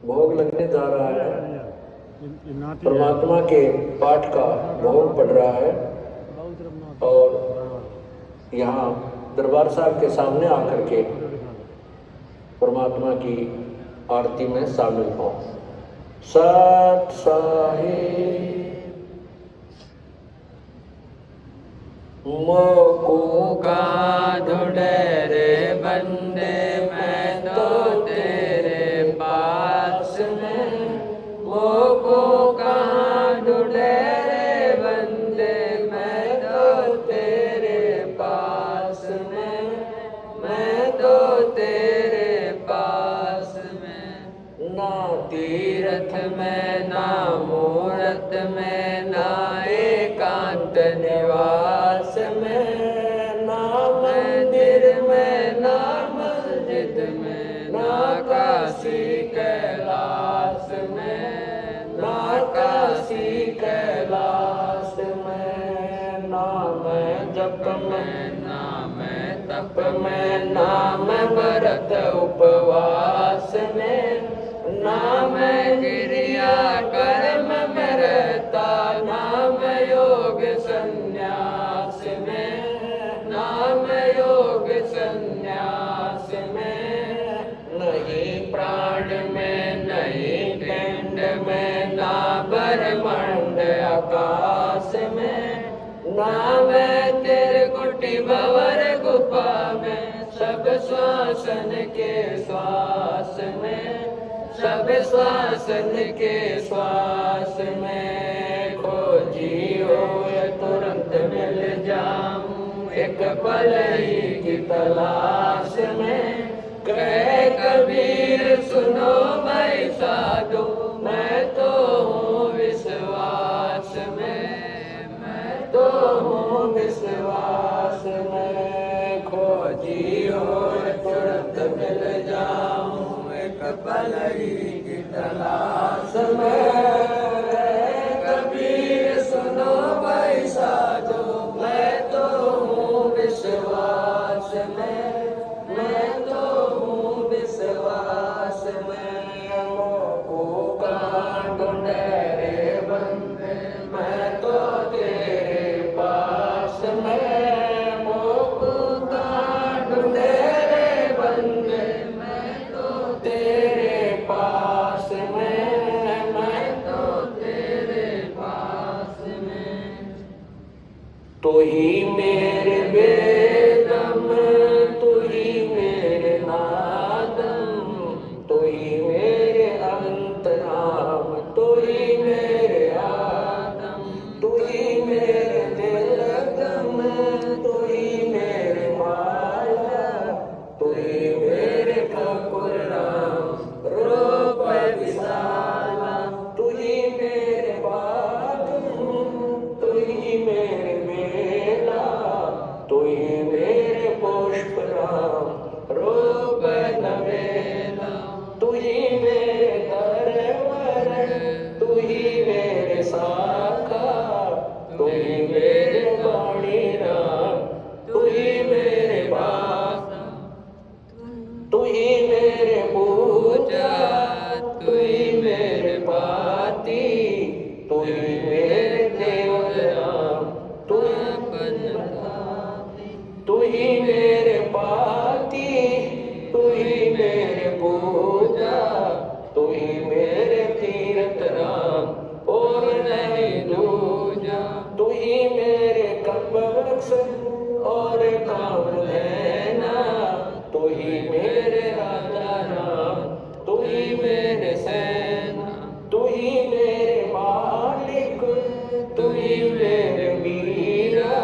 भोग लगने जा रहा है। परमात्मा के पाठ का भोग पड़ रहा है और यहाँ दरबार साहब के सामने आकर के परमात्मा की आरती में शामिल हो। सत साहिब मोको का ढूंढे रे बंदे, मैं तो तेरे पास में। मोको कहाँ ढूंढे रे बंदे, मैं तो तेरे पास में। मैं तो तेरे पास में। ना तीरथ में ना मूरत में ना एकांत निवास में, ना मंदिर में ना मस्जिद में, ना काशी कैलाश में, ना काशी कैलाश में। ना मैं जप में ना मैं तप में, ना मैं व्रत उपवास में, ना मैं क्रिया कर्म में रहता, ना मैं योग संन्यास में, ना मैं योग संन्यास में। नहीं प्राण में नहीं पिंड में, ना ब्रह्मांड आकाश में, ना मैं त्रिकुटी भंवर गुफा में। सब श्वासन के श्वास में, सब श्वासन के श्वास में। खोजी हो तुरंत मिल जाऊं, एक पल ही की तलाश में। कहे कबीर सुनो भाई साधु, मैं तो हूँ विश्वास में। मैं तो हूँ विश्वास में। खोजी हो तुरंत मिल जाऊं, एक पल ही की तलाश में। कबीर सुनो भाई साधु, मैं तो हूँ विश्वास में। मैं तो हूँ विश्वास में। मोको कहाँ ढूंढे रे बंदे, मैं तो तेरे पास में। मोको कहाँ ढूंढे रे बंदे, मैं तो तेरे पास में। मैं तो तेरे पास में। तू ही मेरे वेदम, तू ही मेरे नादम, तू ही मेरे अंतराम, तू ही मेरे आदम, तू ही मेरे दिलगम, तू ही मेरे माया, तू ही मेरे ठकुराम रूप विशाला। तू ही मेरे बागम, तू ही मेरे मेला, तू ही मेरे पुष्पराम रूप नवेला। तू ही मेरे दरबार, तू ही मेरे शाखा, तू ही मेरे वाणी राम, तू ही मेरे बास, तू ही मेरे पूजा, तू ही मेरे पाती, तू ही मेरे देवराम, तू तू ही मेरे पाती, तू ही मेरे पूजा, तू ही मेरे तीर्थ राम और नहीं दूजा। तू ही मेरे कल्पवृक्ष और कामधेना, तू ही मेरे राजा राम, तू ही मेरे सेना, तू ही मेरे मालिक, तू ही मेरे मीरा,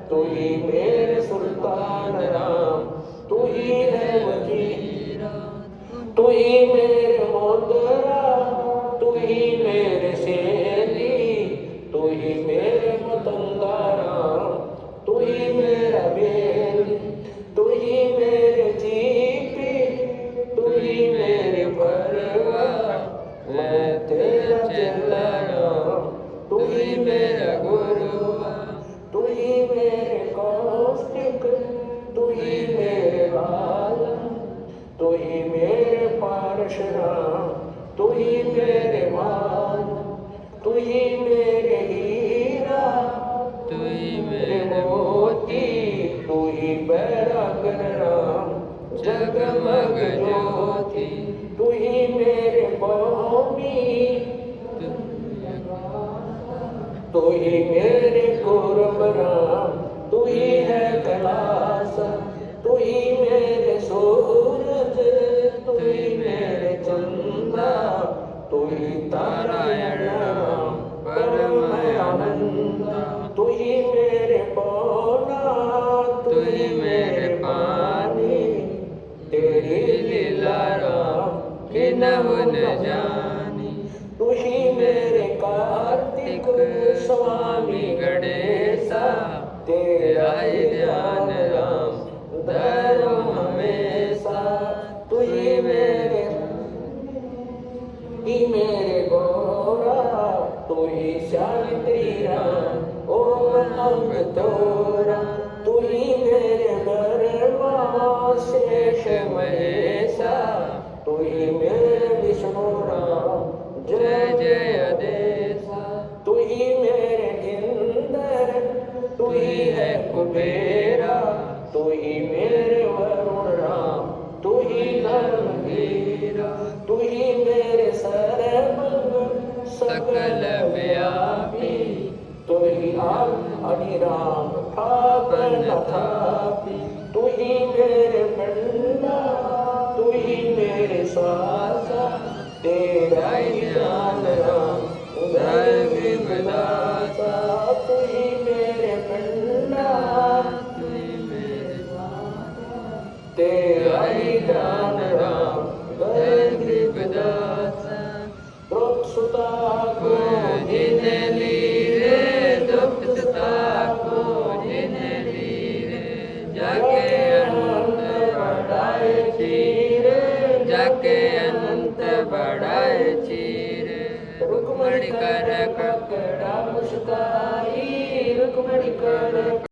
तू ही मेरे सुल्तान राम, तू ही है वजीरा। तू ही मेरे मोदरा, तू ही मेरे शेरी, तू ही मेरे मतंगा राम, तू ही मेरा बेल, तू ही मेरे जीपी, तू ही मेरे परवा। मैं तेरा चेला राम, तू ही मेरा गुरु, तू ही मेरे कौशिक, तू ही मेरे आलम, तू ही मेरे परशुराम, तू ही मेरे मान, तू ही मेरे हीरा, तू ही मेरे मेरे मोती, तू ही बैराग राम जगमग ज्योति, तू ही मेरे स्वामी, तू ही मेरे कुर्ब राम, तू ही है कैलाश, तू ही मेरे सूरज, तू ही मेरे चंद्रा, तू ही नारायण राम परम आनंद, तू ही मेरे पौना, तू ही मेरे पानी, तेरी लीला राम कि नहु न जानी, तू ही मेरे कार्तिक स्वामी गणेशा, तेरा ही ध्यान राम धरो हमेशा, तू ही मेरे गौरा, तू ही शांति राम ओम अंग तोरा, तू ही मेरे ब्रह्मा शेष महेशा, तू ही मेरे विष्णु राम जय जय देसा, तू ही मेरे इंद्र, तू ही है कुबेरा, तू ही मेरे वरुण राम, तू ही धर्मवीरा, तू ही मेरे सर्वज्ञ सकल व्यापी, तू ही अभिराम ठाकुर थापी, तू ही मेरे पंडा, तू ही मेरे स्वासा, तेरा ही ध्यान राम उदय विदाता, तू ही मेरे पंडा, तू ही मेरे तेरा ही ध्यान राम उदय विदाता, द्रुप सुता को जिने लीरे दुख सुता को जिने लीरे जाके अनंत बढ़ाए चीरे, जाके अनंत बढ़ाए चीरे, रुक्मणी कर ककड़ा मुस्का